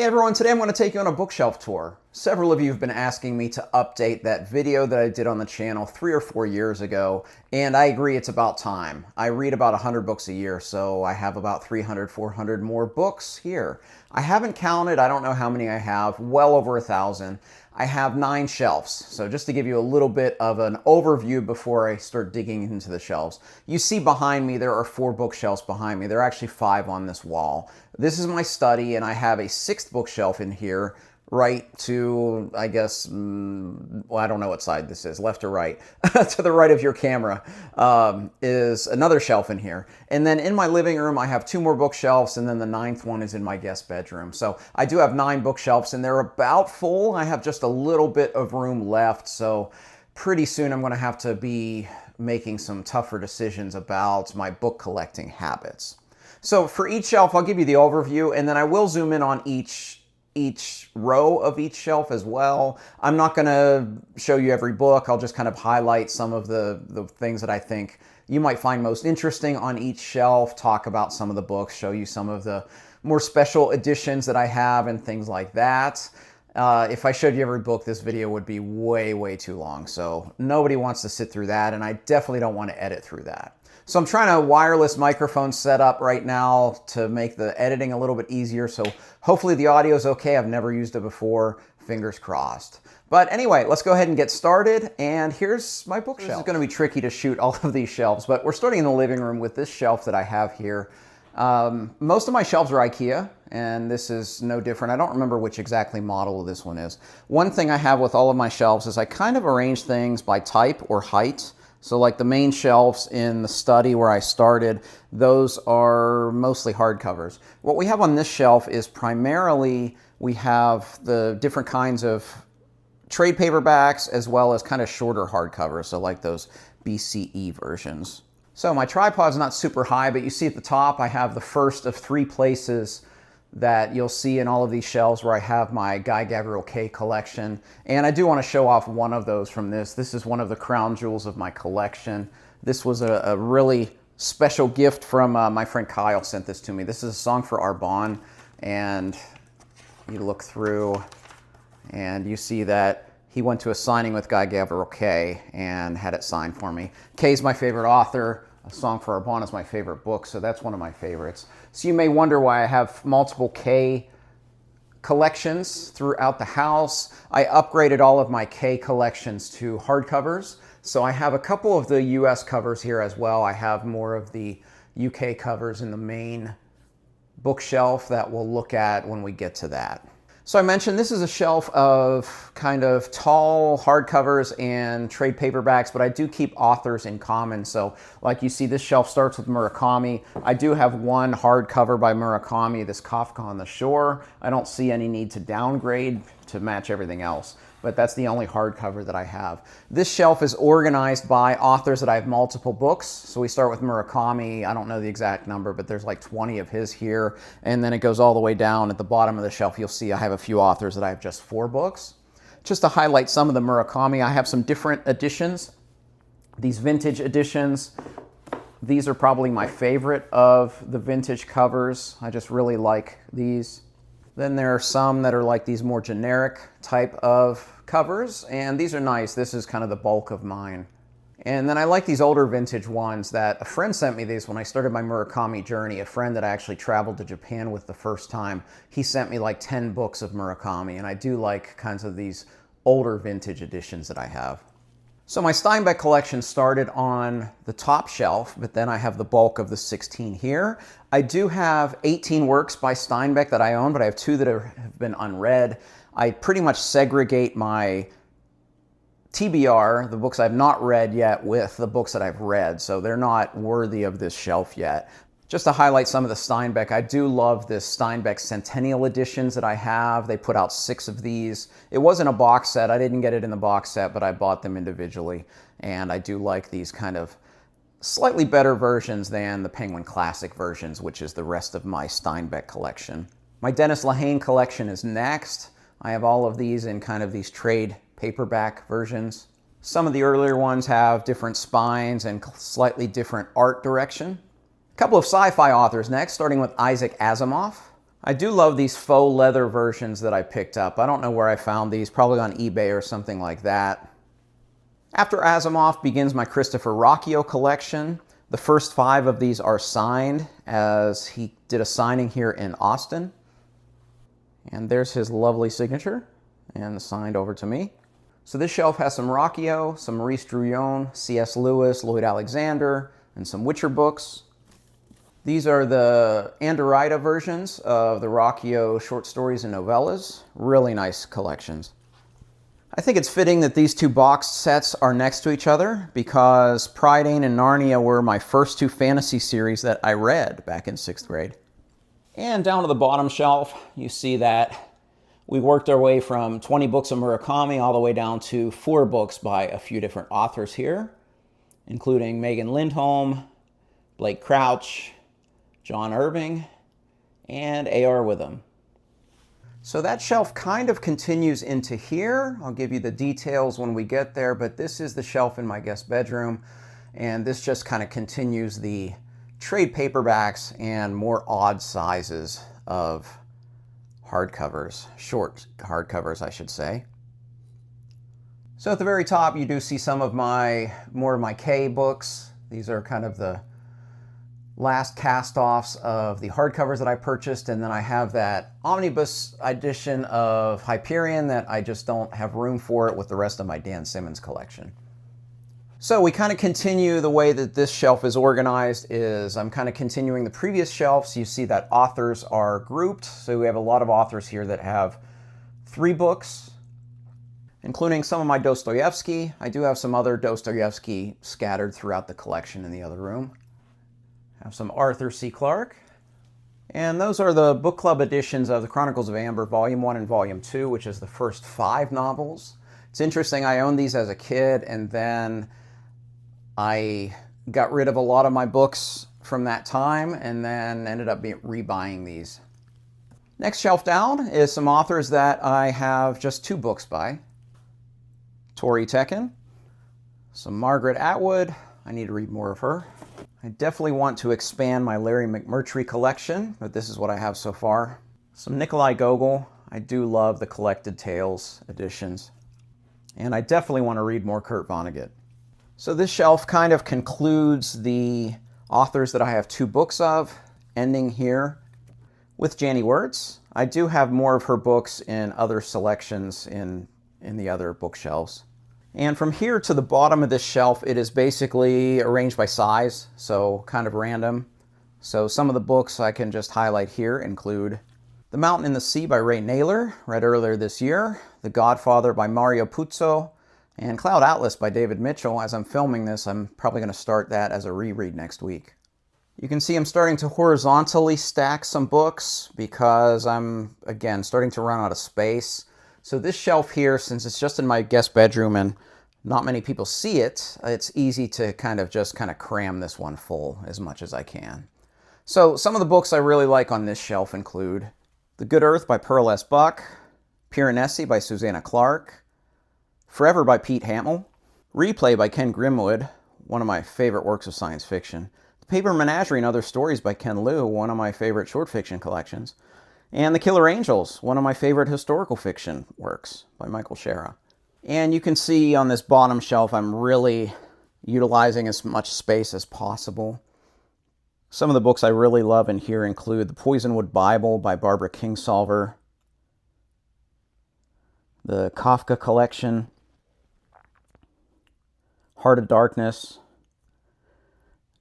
everyone, today I'm going to take you on a bookshelf tour. Several of you have been asking me to update that video that I did on the channel 3 or 4 years ago, and I agree it's about time. I read about 100 books a year, so I have about 300, 400 more books here. I haven't counted, I don't know how many I have, well over 1,000. I have 9 shelves, so just to give you a little bit of an overview before I start digging into the shelves. You see behind me, there are 4 bookshelves behind me. There are actually 5 on this wall. This is my study, and I have a 6th bookshelf in here, right to, I guess, well, I don't know what side this is, left or right. To the right of your camera is another shelf in here. And then in my living room, I have 2 more bookshelves, and then the 9th one is in my guest bedroom. So I do have 9 bookshelves, and they're about full. I have just a little bit of room left, so pretty soon I'm going to have to be making some tougher decisions about my book collecting habits. So for each shelf, I'll give you the overview, and then I will zoom in on each row of each shelf as well. I'm not going to show you every book. I'll just kind of highlight some of the things that I think you might find most interesting on each shelf, talk about some of the books, show you some of the more special editions that I have and things like that. If I showed you every book, this video would be way too long. So nobody wants to sit through that, and I definitely don't want to edit through that. So I'm trying a wireless microphone set up right now to make the editing a little bit easier. So hopefully the audio is okay. I've never used it before. Fingers crossed. But anyway, let's go ahead and get started. And here's my bookshelf. This is going to be tricky to shoot all of these shelves, but we're starting in the living room with this shelf that I have here. Most of my shelves are IKEA, and this is no different. I don't remember which exactly model this one is. One thing I have with all of my shelves is I kind of arrange things by type or height. So like the main shelves in the study where I started, those are mostly hardcovers. What we have on this shelf is primarily we have the different kinds of trade paperbacks as well as kind of shorter hardcovers, so like those BCE versions. So my tripod's not super high, but you see at the top I have the first of 3 places that you'll see in all of these shelves where I have my Guy Gavriel Kay collection. And I do want to show off one of those from this. This is one of the crown jewels of my collection. This was a really special gift from my friend Kyle sent this to me. This is a song for Arbonne, and you look through and you see that he went to a signing with Guy Gavriel Kay and had it signed for me. Kay's my favorite author. A Song for Arbonne is my favorite book, so that's one of my favorites. So you may wonder why I have multiple Kay collections throughout the house. I upgraded all of my Kay collections to hardcovers. So I have a couple of the US covers here as well. I have more of the UK covers in the main bookshelf that we'll look at when we get to that. So I mentioned this is a shelf of kind of tall hardcovers and trade paperbacks, but I do keep authors in common. So like you see, this shelf starts with Murakami. I do have one hardcover by Murakami, this Kafka on the Shore. I don't see any need to downgrade to match everything else, but that's the only hardcover that I have. This shelf is organized by authors that I have multiple books. So we start with Murakami. I don't know the exact number, but there's like 20 of his here. And then it goes all the way down at the bottom of the shelf. You'll see I have a few authors that I have just 4 books. Just to highlight some of the Murakami, I have some different editions. These vintage editions. These are probably my favorite of the vintage covers. I just really like these. Then there are some that are like these more generic type of covers, and these are nice. This is kind of the bulk of mine. And then I like these older vintage ones that a friend sent me these when I started my Murakami journey. A friend that I actually traveled to Japan with the first time. He sent me like 10 books of Murakami, and I do like kinds of these older vintage editions that I have. So my Steinbeck collection started on the top shelf, but then I have the bulk of the 16 here. I do have 18 works by Steinbeck that I own, but I have 2 that have been unread. I pretty much segregate my TBR, the books I've not read yet, with the books that I've read, so they're not worthy of this shelf yet. Just to highlight some of the Steinbeck, I do love this Steinbeck Centennial editions that I have. They put out 6 of these. It wasn't a box set. I didn't get it in the box set, but I bought them individually. And I do like these kind of slightly better versions than the Penguin Classic versions, which is the rest of my Steinbeck collection. My Dennis Lehane collection is next. I have all of these in kind of these trade paperback versions. Some of the earlier ones have different spines and slightly different art direction. A couple of sci-fi authors next, starting with Isaac Asimov. I do love these faux leather versions that I picked up. I don't know where I found these, probably on eBay or something like that. After Asimov begins my Christopher Rocchio collection. The first 5 of these are signed, as he did a signing here in Austin. And there's his lovely signature, and signed over to me. So this shelf has some Rocchio, some Maurice Druyon, C.S. Lewis, Lloyd Alexander, and some Witcher books. These are the Anderida versions of the Rocchio short stories and novellas. Really nice collections. I think it's fitting that these 2 boxed sets are next to each other because Prydain and Narnia were my first 2 fantasy series that I read back in 6th grade. And down to the bottom shelf, you see that we worked our way from 20 books of Murakami all the way down to 4 books by a few different authors here, including Megan Lindholm, Blake Crouch, John Irving, and A.R. Witham. So that shelf kind of continues into here. I'll give you the details when we get there, but this is the shelf in my guest bedroom, and this just kind of continues the trade paperbacks and more odd sizes of hardcovers, short hardcovers, I should say. So at the very top, you do see some of more of my K books. These are kind of the last cast-offs of the hardcovers that I purchased, and then I have that omnibus edition of Hyperion that I just don't have room for it with the rest of my Dan Simmons collection. So we kind of continue the way that this shelf is organized is I'm kind of continuing the previous shelves. You see that authors are grouped. So we have a lot of authors here that have 3 books, including some of my Dostoevsky. I do have some other Dostoevsky scattered throughout the collection in the other room. I have some Arthur C. Clarke. And those are the book club editions of the Chronicles of Amber, Volume 1 and Volume 2, which is the first 5 novels. It's interesting, I owned these as a kid, and then I got rid of a lot of my books from that time, and then ended up rebuying these. Next shelf down is some authors that I have just 2 books by. Tori Tekken, some Margaret Atwood. I need to read more of her. I definitely want to expand my Larry McMurtry collection, but this is what I have so far. Some Nikolai Gogol. I do love the Collected Tales editions. And I definitely want to read more Kurt Vonnegut. So this shelf kind of concludes the authors that I have 2 books of, ending here with Janny Wirtz. I do have more of her books in other selections in the other bookshelves. And from here to the bottom of this shelf, it is basically arranged by size, so kind of random. So some of the books I can just highlight here include The Mountain in the Sea by Ray Naylor, read earlier this year, The Godfather by Mario Puzo, and Cloud Atlas by David Mitchell. As I'm filming this, I'm probably going to start that as a reread next week. You can see I'm starting to horizontally stack some books because I'm, again, starting to run out of space. So this shelf here, since it's just in my guest bedroom and not many people see it, it's easy to kind of cram this one full as much as I can. So some of the books I really like on this shelf include The Good Earth by Pearl S. Buck, Piranesi by Susanna Clarke, Forever by Pete Hamill, Replay by Ken Grimwood, one of my favorite works of science fiction, The Paper Menagerie and Other Stories by Ken Liu, one of my favorite short fiction collections, and The Killer Angels, one of my favorite historical fiction works by Michael Shara. And you can see on this bottom shelf, I'm really utilizing as much space as possible. Some of the books I really love in here include The Poisonwood Bible by Barbara Kingsolver, the Kafka collection, Heart of Darkness,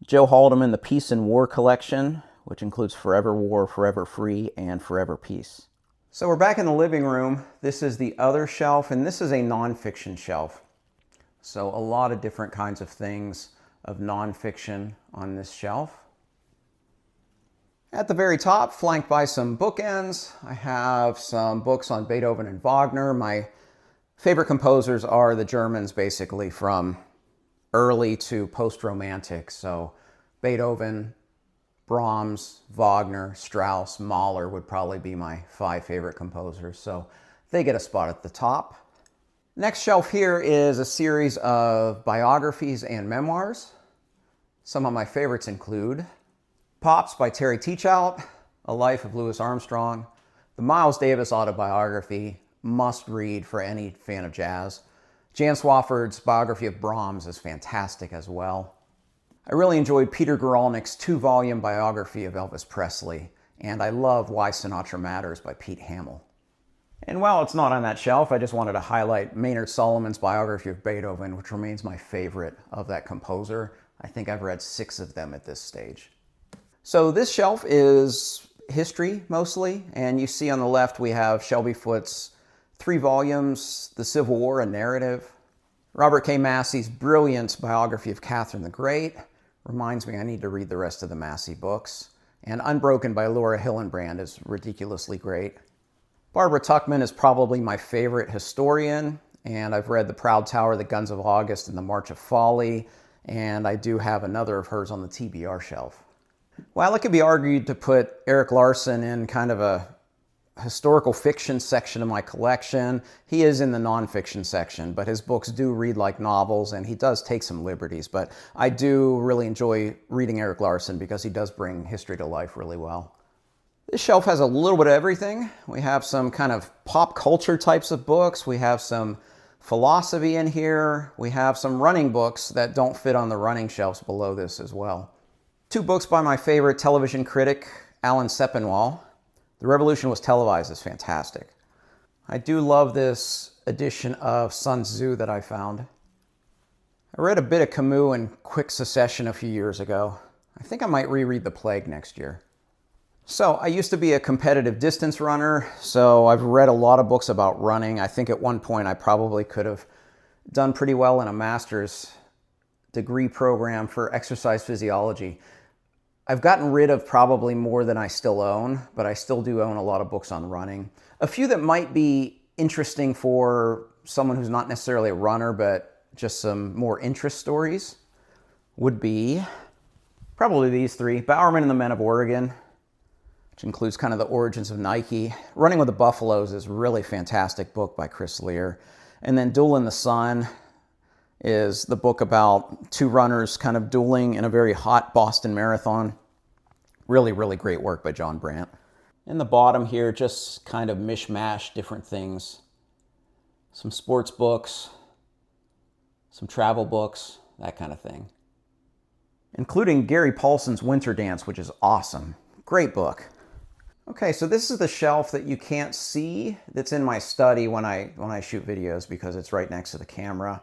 Joe Haldeman, The Peace and War collection, which includes Forever War, Forever Free, and Forever Peace. So we're back in the living room. This is the other shelf, and this is a nonfiction shelf. So a lot of different kinds of things of nonfiction on this shelf. At the very top, flanked by some bookends, I have some books on Beethoven and Wagner. My favorite composers are the Germans, basically, from early to post-romantic. So Beethoven, Brahms, Wagner, Strauss, Mahler would probably be my 5 favorite composers. So they get a spot at the top. Next shelf here is a series of biographies and memoirs. Some of my favorites include Pops by Terry Teachout, A Life of Louis Armstrong, the Miles Davis autobiography, must read for any fan of jazz. Jan Swafford's biography of Brahms is fantastic as well. I really enjoyed Peter Guralnick's 2-volume biography of Elvis Presley, and I love Why Sinatra Matters by Pete Hamill. And while it's not on that shelf, I just wanted to highlight Maynard Solomon's biography of Beethoven, which remains my favorite of that composer. I think I've read 6 of them at this stage. So this shelf is history mostly, and you see on the left we have Shelby Foote's 3 volumes, The Civil War, a Narrative. Robert K. Massey's brilliant biography of Catherine the Great. Reminds me I need to read the rest of the Massey books. And Unbroken by Laura Hillenbrand is ridiculously great. Barbara Tuchman is probably my favorite historian, and I've read The Proud Tower, The Guns of August, and The March of Folly, and I do have another of hers on the TBR shelf. While it could be argued to put Erik Larson in kind of a historical fiction section of my collection, he is in the nonfiction section, but his books do read like novels, and he does take some liberties. But I do really enjoy reading Erik Larson because he does bring history to life really well. This shelf has a little bit of everything. We have some kind of pop culture types of books. We have some philosophy in here. We have some running books that don't fit on the running shelves below this as well. 2 books by my favorite television critic, Alan Sepinwall. The Revolution Was Televised is fantastic. I do love this edition of Sun Tzu that I found. I read a bit of Camus in quick succession a few years ago. I think I might reread The Plague next year. So I used to be a competitive distance runner, so I've read a lot of books about running. I think at one point I probably could have done pretty well in a master's degree program for exercise physiology. I've gotten rid of probably more than I still own, but I still do own a lot of books on running. A few that might be interesting for someone who's not necessarily a runner, but just some more interest stories would be probably these 3. Bowerman and the Men of Oregon, which includes kind of the origins of Nike. Running with the Buffaloes is a really fantastic book by Chris Lear. And then Duel in the Sun is the book about 2 runners kind of dueling in a very hot Boston Marathon. Really, really great work by John Brandt. In the bottom here, just kind of mishmash different things. Some sports books, some travel books, that kind of thing. Including Gary Paulson's Winter Dance, which is awesome. Great book. Okay, so this is the shelf that you can't see that's in my study when I shoot videos because it's right next to the camera.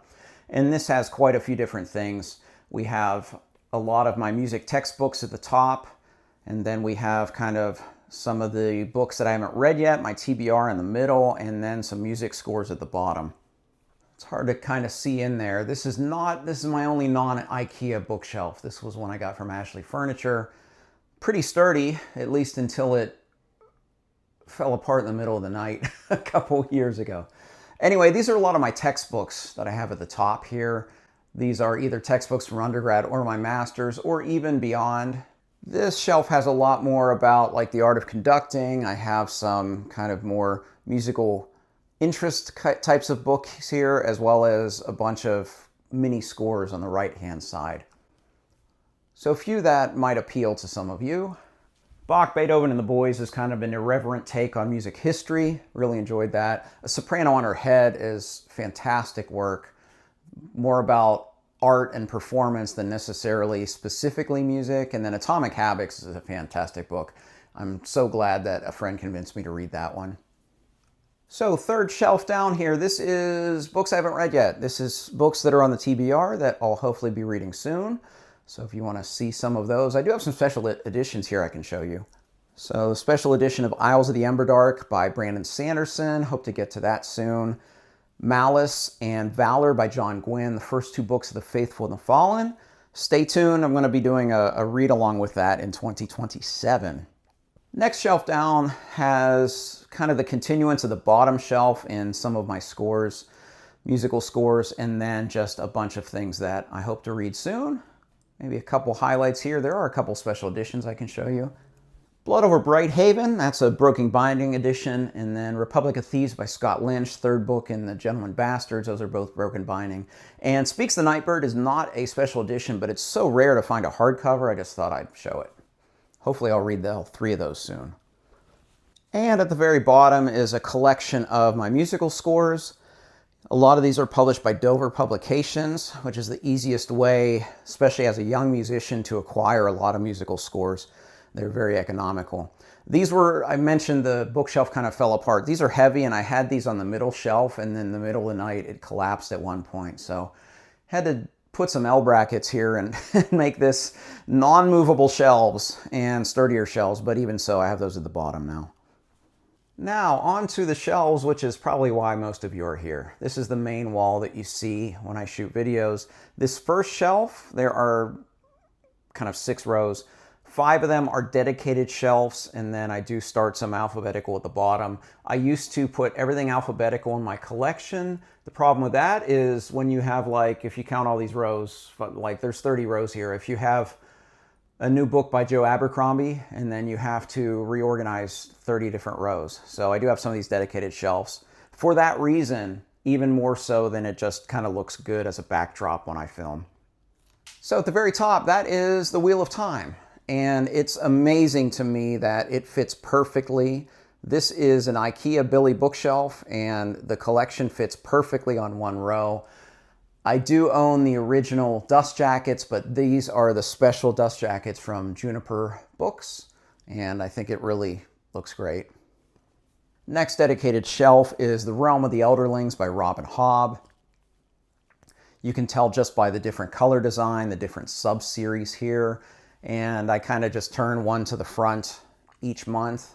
And this has quite a few different things. We have a lot of my music textbooks at the top, and then we have kind of some of the books that I haven't read yet, my TBR in the middle, and then some music scores at the bottom. It's hard to kind of see in there. This is my only non-IKEA bookshelf. This was one I got from Ashley Furniture. Pretty sturdy, at least until it fell apart in the middle of the night a couple years ago. Anyway, these are a lot of my textbooks that I have at the top here. These are either textbooks from undergrad or my master's or even beyond. This shelf has a lot more about like the art of conducting. I have some kind of more musical interest types of books here, as well as a bunch of mini scores on the right-hand side. So a few that might appeal to some of you. Bach, Beethoven, and the Boys is kind of an irreverent take on music history. Really enjoyed that. A Soprano on Her Head is fantastic work. More about art and performance than necessarily specifically music. And then Atomic Habits is a fantastic book. I'm so glad that a friend convinced me to read that one. So 3rd shelf down here, this is books I haven't read yet. This is books that are on the TBR that I'll hopefully be reading soon. So if you want to see some of those, I do have some special editions here I can show you. So the special edition of Isles of the Emberdark by Brandon Sanderson. Hope to get to that soon. Malice and Valor by John Gwynne, the first 2 books of The Faithful and the Fallen. Stay tuned. I'm going to be doing a read along with that in 2027. Next shelf down has kind of the continuance of the bottom shelf in some of my scores, musical scores, and then just a bunch of things that I hope to read soon. Maybe a couple highlights here. There are a couple special editions I can show you. Blood Over Brighthaven, that's a Broken Binding edition. And then Republic of Thieves by Scott Lynch, 3rd book in the Gentleman Bastards. Those are both Broken Binding. And Speaks the Nightbird is not a special edition, but it's so rare to find a hardcover, I just thought I'd show it. Hopefully I'll read all 3 of those soon. And at the very bottom is a collection of my musical scores. A lot of these are published by Dover Publications, which is the easiest way, especially as a young musician, to acquire a lot of musical scores. They're very economical. These were, I mentioned the bookshelf kind of fell apart. These are heavy, and I had these on the middle shelf, and then in the middle of the night it collapsed at one point. So had to put some L brackets here and make this non-movable shelves and sturdier shelves, but even so, I have those at the bottom now. Now, onto the shelves, which is probably why most of you are here. This is the main wall that you see when I shoot videos. This first shelf, there are kind of 6 rows. 5 of them are dedicated shelves, and then I do start some alphabetical at the bottom. I used to put everything alphabetical in my collection. The problem with that is when you have, like, if you count all these rows, like there's 30 rows here. If you have a new book by Joe Abercrombie, and then you have to reorganize 30 different rows. So I do have some of these dedicated shelves. For that reason, even more so than it just kind of looks good as a backdrop when I film. So at the very top, that is the Wheel of Time. And it's amazing to me that it fits perfectly. This is an IKEA Billy bookshelf, and the collection fits perfectly on one row. I do own the original dust jackets, but these are the special dust jackets from Juniper Books, and I think it really looks great. Next dedicated shelf is The Realm of the Elderlings by Robin Hobb. You can tell just by the different color design, the different sub-series here, and I kind of just turn one to the front each month,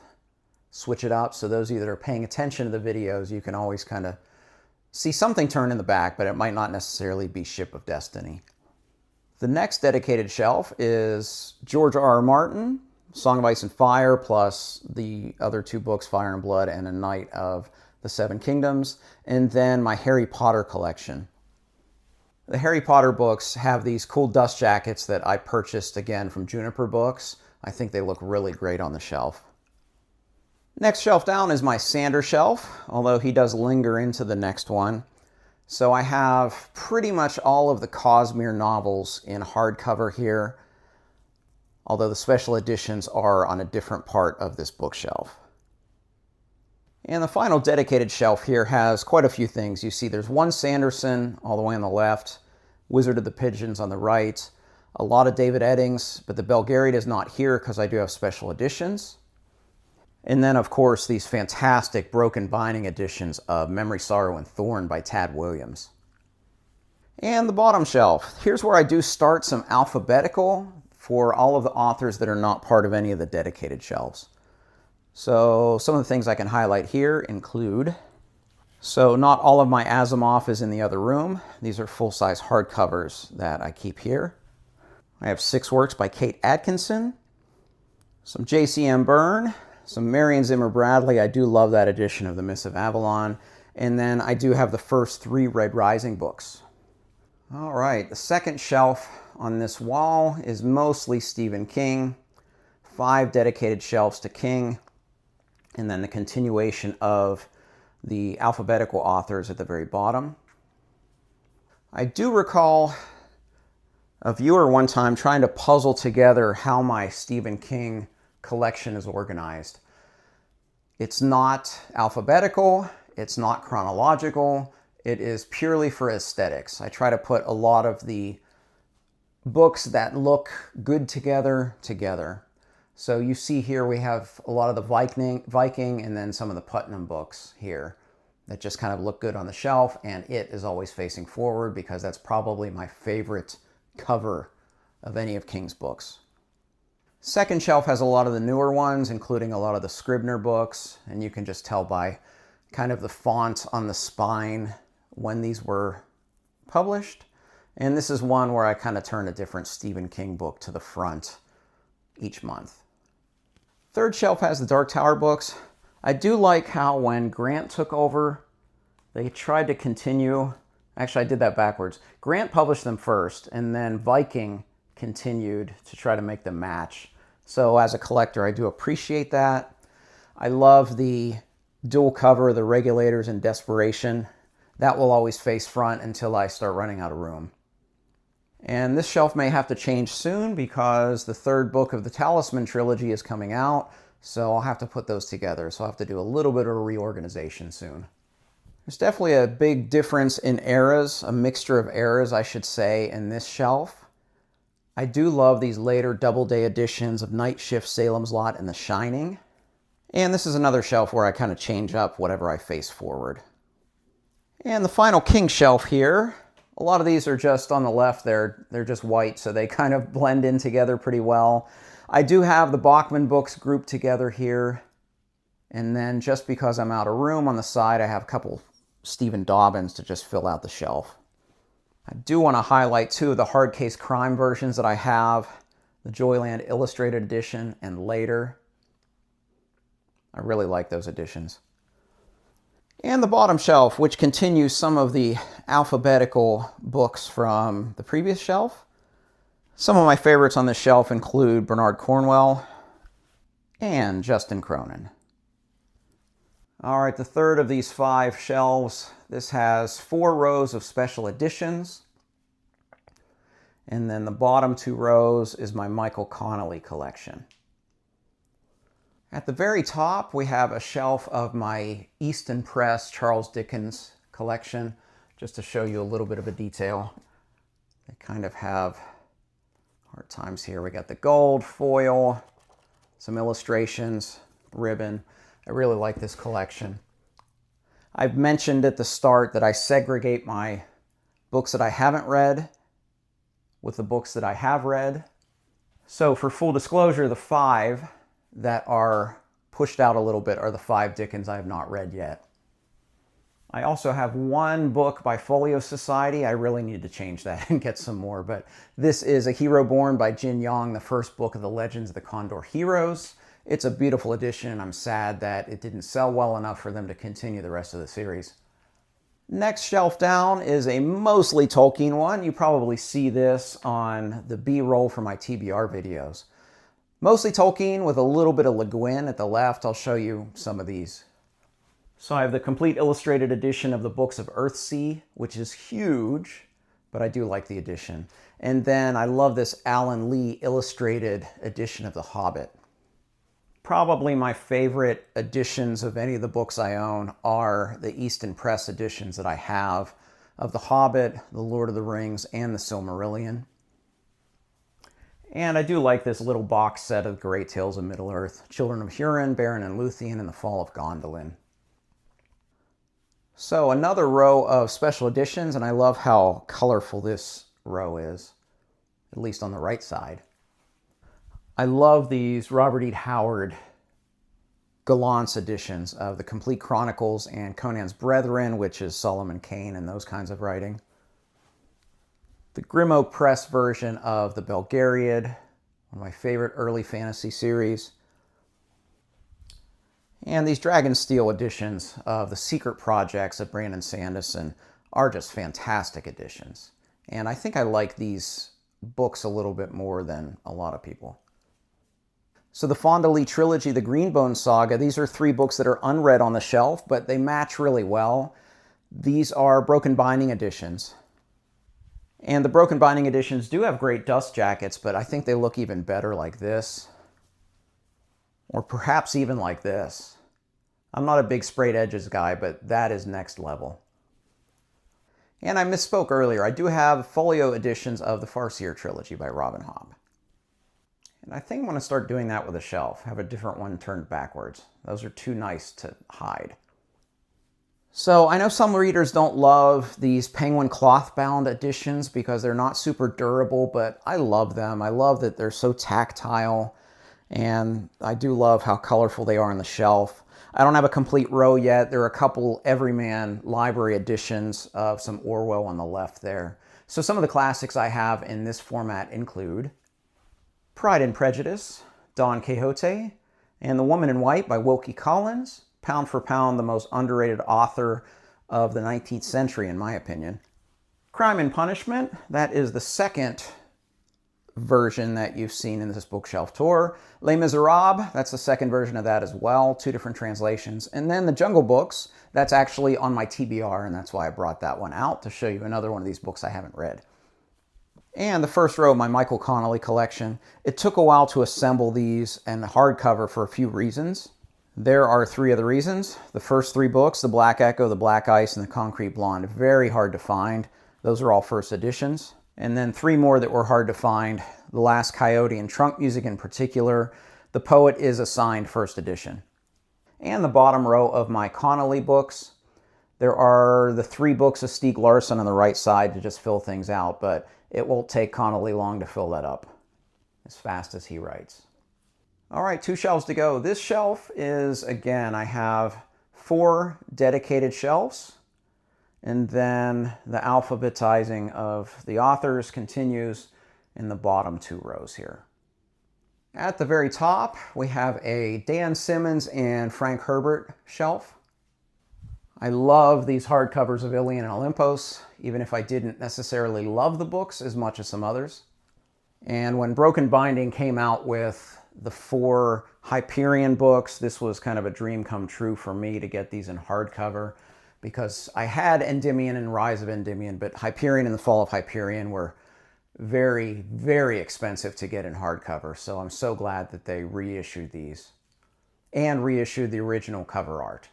switch it up, so those of you that are paying attention to the videos, you can always kind of see something turn in the back, but it might not necessarily be Ship of Destiny. The next dedicated shelf is George R.R. Martin, Song of Ice and Fire, plus the other 2 books, Fire and Blood and A Knight of the Seven Kingdoms, and then my Harry Potter collection. The Harry Potter books have these cool dust jackets that I purchased again from Juniper Books. I think they look really great on the shelf. Next shelf down is my Sander shelf, although he does linger into the next one. So I have pretty much all of the Cosmere novels in hardcover here, although the special editions are on a different part of this bookshelf. And the final dedicated shelf here has quite a few things. You see there's one Sanderson all the way on the left, Wizard of the Pigeons on the right, a lot of David Eddings, but the Belgariad is not here because I do have special editions. And then, of course, these fantastic broken binding editions of Memory, Sorrow, and Thorn by Tad Williams. And the bottom shelf. Here's where I do start some alphabetical for all of the authors that are not part of any of the dedicated shelves. So some of the things I can highlight here include, so not all of my Asimov is in the other room. These are full-size hardcovers that I keep here. I have 6 works by Kate Atkinson, some J.C.M. Byrne, some Marion Zimmer Bradley. I do love that edition of The Mists of Avalon. And then I do have the first 3 Red Rising books. All right, the second shelf on this wall is mostly Stephen King. 5 dedicated shelves to King. And then the continuation of the alphabetical authors at the very bottom. I do recall a viewer one time trying to puzzle together how my Stephen King collection is organized. It's not alphabetical, it's not chronological, it is purely for aesthetics. I try to put a lot of the books that look good together. So you see here we have a lot of the Viking and then some of the Putnam books here that just kind of look good on the shelf, and it is always facing forward because that's probably my favorite cover of any of King's books. Second shelf has a lot of the newer ones, including a lot of the Scribner books, and you can just tell by kind of the font on the spine when these were published. And this is one where I kind of turn a different Stephen King book to the front each month. Third shelf has the Dark Tower books. I do like how when Grant took over, they tried to continue. Actually, I did that backwards. Grant published them first, and then Viking continued to try to make them match. So as a collector, I do appreciate that. I love the dual cover, the Regulators and Desperation. That will always face front until I start running out of room. And this shelf may have to change soon because the third book of the Talisman trilogy is coming out, so I'll have to put those together. So I'll have to do a little bit of a reorganization soon. There's definitely a big difference in eras, a mixture of eras, I should say, in this shelf. I do love these later Doubleday editions of Night Shift, Salem's Lot, and The Shining. And this is another shelf where I kind of change up whatever I face forward. And the final king shelf here. A lot of these are just on the left, they're just white, so they kind of blend in together pretty well. I do have the Bachman books grouped together here. And then just because I'm out of room on the side, I have a couple Stephen Dobbins to just fill out the shelf. I do want to highlight two of the hardcase crime versions that I have, the Joyland Illustrated Edition and later. I really like those editions. And the bottom shelf, which continues some of the alphabetical books from the previous shelf. Some of my favorites on this shelf include Bernard Cornwell and Justin Cronin. All right, the third of these 5 shelves. This has 4 rows of special editions. And then the bottom 2 rows is my Michael Connelly collection. At the very top, we have a shelf of my Easton Press Charles Dickens collection, just to show you a little bit of a detail. They kind of have hard times here. We got the gold foil, some illustrations, ribbon. I really like this collection. I've mentioned at the start that I segregate my books that I haven't read with the books that I have read. So for full disclosure, the 5 that are pushed out a little bit are the 5 Dickens I have not read yet. I also have 1 book by Folio Society. I really need to change that and get some more, but this is A Hero Born by Jin Yong, the first book of the Legends of the Condor Heroes. It's a beautiful edition, and I'm sad that it didn't sell well enough for them to continue the rest of the series. Next shelf down is a mostly Tolkien one. You probably see this on the B-roll for my TBR videos. Mostly Tolkien with a little bit of Le Guin at the left. I'll show you some of these. So I have the complete illustrated edition of the books of Earthsea, which is huge, but I do like the edition. And then I love this Alan Lee illustrated edition of The Hobbit. Probably my favorite editions of any of the books I own are the Easton Press editions that I have of The Hobbit, The Lord of the Rings, and The Silmarillion. And I do like this little box set of Great Tales of Middle-earth, Children of Hurin, Beren and Luthien, and The Fall of Gondolin. So another row of special editions, and I love how colorful this row is, at least on the right side. I love these Robert E. Howard Gallant's editions of the Complete Chronicles and Conan's Brethren, which is Solomon Kane and those kinds of writing. The Grim Oak Press version of the Belgariad, one of my favorite early fantasy series. And these Dragonsteel editions of the Secret Projects of Brandon Sanderson are just fantastic editions. And I think I like these books a little bit more than a lot of people. So the Fonda Lee trilogy, the Greenbone Saga, these are 3 books that are unread on the shelf, but they match really well. These are broken binding editions. And the broken binding editions do have great dust jackets, but I think they look even better like this. Or perhaps even like this. I'm not a big sprayed edges guy, but that is next level. And I misspoke earlier. I do have folio editions of the Farseer trilogy by Robin Hobb. And I think I'm going to start doing that with a shelf. Have a different one turned backwards. Those are too nice to hide. So I know some readers don't love these Penguin cloth-bound editions because they're not super durable, but I love them. I love that they're so tactile, and I do love how colorful they are on the shelf. I don't have a complete row yet. There are a couple Everyman library editions of some Orwell on the left there. So some of the classics I have in this format include Pride and Prejudice, Don Quixote, and The Woman in White by Wilkie Collins. Pound for pound, the most underrated author of the 19th century, in my opinion. Crime and Punishment, that is the second version that you've seen in this bookshelf tour. Les Miserables, that's the second version of that as well, 2 different translations. And then the Jungle Books, that's actually on my TBR, and that's why I brought that one out, to show you another one of these books I haven't read. And the first row of my Michael Connelly collection. It took a while to assemble these and the hardcover for a few reasons. There are three of the reasons. The first three books, The Black Echo, The Black Ice, and The Concrete Blonde, very hard to find. Those are all first editions. And then three more that were hard to find. The Last Coyote and Trunk Music in particular. The Poet is a signed first edition. And the bottom row of my Connelly books. There are the three books of Stieg Larsson on the right side to just fill things out, but it won't take Connelly long to fill that up as fast as he writes. All right, 2 shelves to go. This shelf is, again, I have 4 dedicated shelves, and then the alphabetizing of the authors continues in the bottom 2 rows here. At the very top, we have a Dan Simmons and Frank Herbert shelf. I love these hardcovers of Ilion and Olympos, even if I didn't necessarily love the books as much as some others. And when Broken Binding came out with the 4 Hyperion books, this was kind of a dream come true for me to get these in hardcover, because I had Endymion and Rise of Endymion, but Hyperion and the Fall of Hyperion were very, very expensive to get in hardcover. So I'm so glad that they reissued these and reissued the original cover art.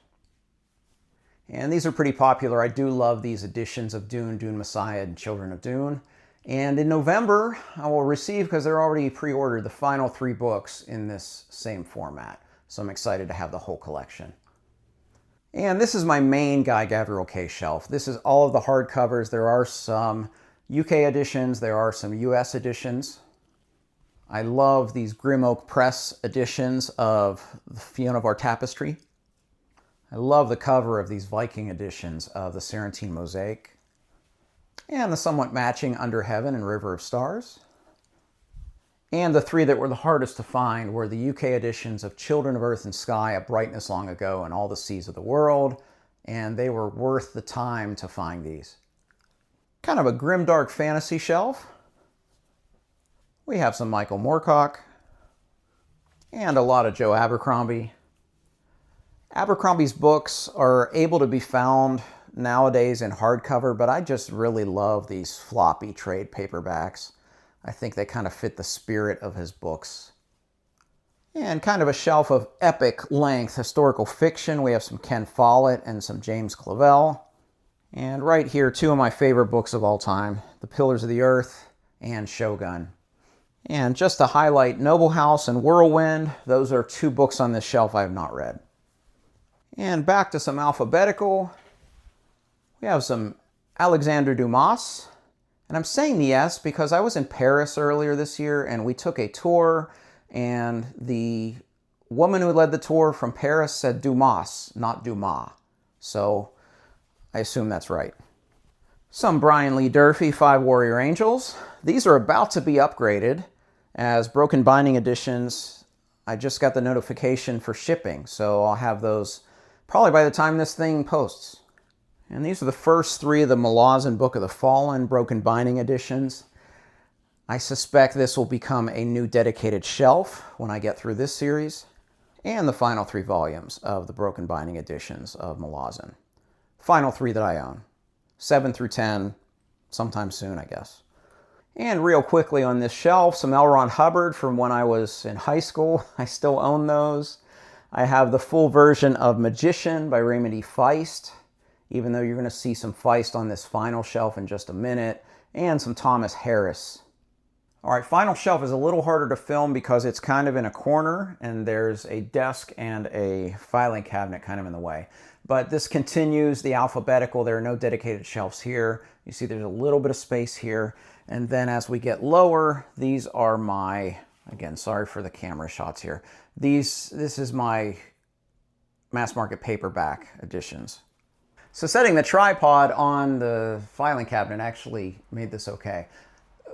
And these are pretty popular. I do love these editions of Dune, Dune Messiah, and Children of Dune. And in November, I will receive, because they're already pre-ordered, the final 3 books in this same format. So I'm excited to have the whole collection. And this is my main Guy Gavriel Case shelf. This is all of the hardcovers. There are some UK editions. There are some US editions. I love these Grim Oak Press editions of the Fiona of Our Tapestry. I love the cover of these Viking editions of the Sarantine Mosaic. And the somewhat matching Under Heaven and River of Stars. And the 3 that were the hardest to find were the UK editions of Children of Earth and Sky, A Brightness Long Ago, and All the Seas of the World. And they were worth the time to find these. Kind of a grimdark fantasy shelf. We have some Michael Moorcock. And a lot of Joe Abercrombie. Abercrombie's books are able to be found nowadays in hardcover, but I just really love these floppy trade paperbacks. I think they kind of fit the spirit of his books. And kind of a shelf of epic length historical fiction. We have some Ken Follett and some James Clavell. And right here, 2 of my favorite books of all time, The Pillars of the Earth and Shogun. And just to highlight, Noble House and Whirlwind, those are 2 books on this shelf I have not read. And back to some alphabetical. We have some Alexandre Dumas. And I'm saying the S because I was in Paris earlier this year and we took a tour, and the woman who led the tour from Paris said Dumas, not Dumas. So I assume that's right. Some Brian Lee Durfee 5 Warrior Angels. These are about to be upgraded as Broken Binding editions. I just got the notification for shipping, so I'll have those probably by the time this thing posts. And these are the first 3 of the Malazan Book of the Fallen Broken Binding editions. I suspect this will become a new dedicated shelf when I get through this series. And the final 3 volumes of the Broken Binding editions of Malazan. Final 3 that I own. 7 through 10, sometime soon, I guess. And real quickly on this shelf, some L. Ron Hubbard from when I was in high school. I still own those. I have the full version of Magician by Raymond E. Feist, even though you're going to see some Feist on this final shelf in just a minute, and some Thomas Harris. All right, final shelf is a little harder to film because it's kind of in a corner, and there's a desk and a filing cabinet kind of in the way. But this continues the alphabetical. There are no dedicated shelves here. You see there's a little bit of space here. And then as we get lower, these are my, again, sorry for the camera shots here. This is my mass market paperback editions. So setting the tripod on the filing cabinet actually made this okay.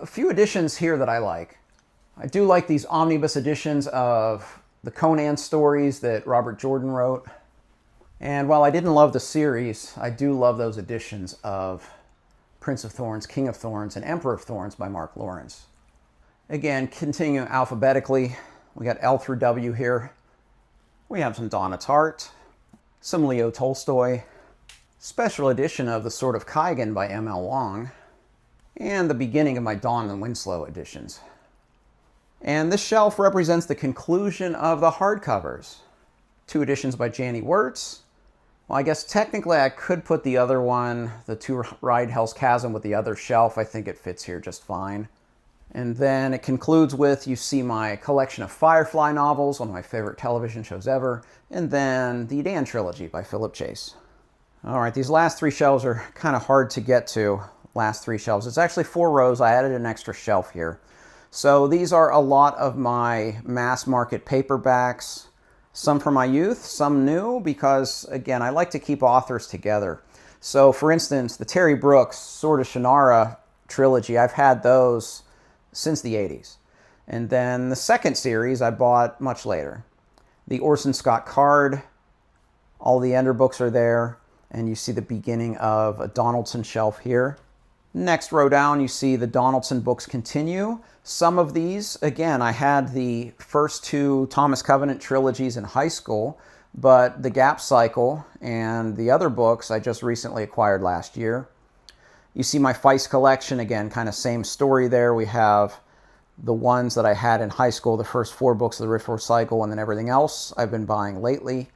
A few editions here that I like. I do like these omnibus editions of the Conan stories that Robert Jordan wrote. And while I didn't love the series, I do love those editions of Prince of Thorns, King of Thorns, and Emperor of Thorns by Mark Lawrence. Again, continuing alphabetically, we got L through W here. We have some Donna Tartt, some Leo Tolstoy, special edition of The Sword of Kaigan by M.L. Long, and the beginning of my Dawn and Winslow editions. And this shelf represents the conclusion of the hardcovers. 2 editions by Janie Wirtz. Well, I guess technically I could put the other one, the To Ride Hell's Chasm, with the other shelf. I think it fits here just fine. And then it concludes with, you see my collection of Firefly novels, one of my favorite television shows ever, and then the Dan trilogy by Philip Chase. All right, these last 3 shelves are kind of hard to get to. Last 3 shelves. It's actually 4 rows. I added an extra shelf here. So these are a lot of my mass market paperbacks, some from my youth, some new, because again, I like to keep authors together. So for instance, the Terry Brooks Sword of Shannara trilogy, I've had those since the 80s. And then the second series I bought much later. The Orson Scott Card, all the Ender books are there, and you see the beginning of a Donaldson shelf here. Next row down, you see the Donaldson books continue. Some of these, again, I had the first 2 Thomas Covenant trilogies in high school, but the Gap Cycle and the other books I just recently acquired last year. You see my Feist collection, again, kind of same story there. We have the ones that I had in high school, the first 4 books of the Rift Force cycle, and then everything else I've been buying lately.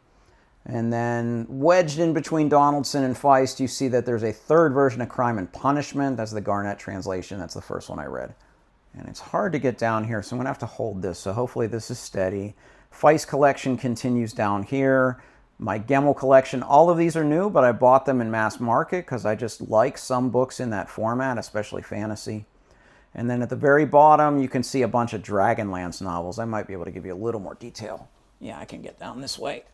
And then wedged in between Donaldson and Feist, you see that there's a 3rd version of Crime and Punishment. That's the Garnett translation. That's the first one I read. And it's hard to get down here, so I'm going to have to hold this. So hopefully this is steady. Feist collection continues down here. My Gemmel collection, all of these are new, but I bought them in mass market because I just like some books in that format, especially fantasy. And then at the very bottom, you can see a bunch of Dragonlance novels. I might be able to give you a little more detail. Yeah, I can get down this way.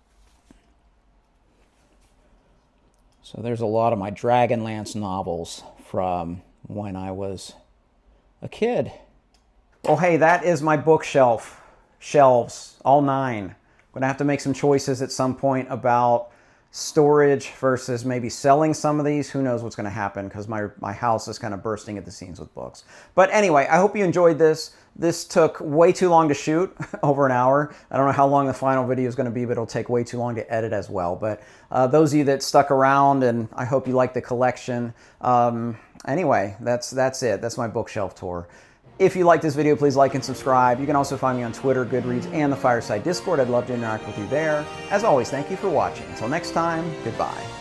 So there's a lot of my Dragonlance novels from when I was a kid. Well, hey, that is my bookshelf. Shelves, all 9. I'm going to have to make some choices at some point about storage versus maybe selling some of these. Who knows what's going to happen, because my house is kind of bursting at the seams with books. But anyway, I hope you enjoyed this. This took way too long to shoot, over an hour. I don't know how long the final video is going to be, but it'll take way too long to edit as well. But those of you that stuck around, and I hope you like the collection. Anyway, that's it. That's my bookshelf tour. If you like this video, please like and subscribe. You can also find me on Twitter, Goodreads, and the Fireside Discord. I'd love to interact with you there. As always, thank you for watching. Until next time, goodbye.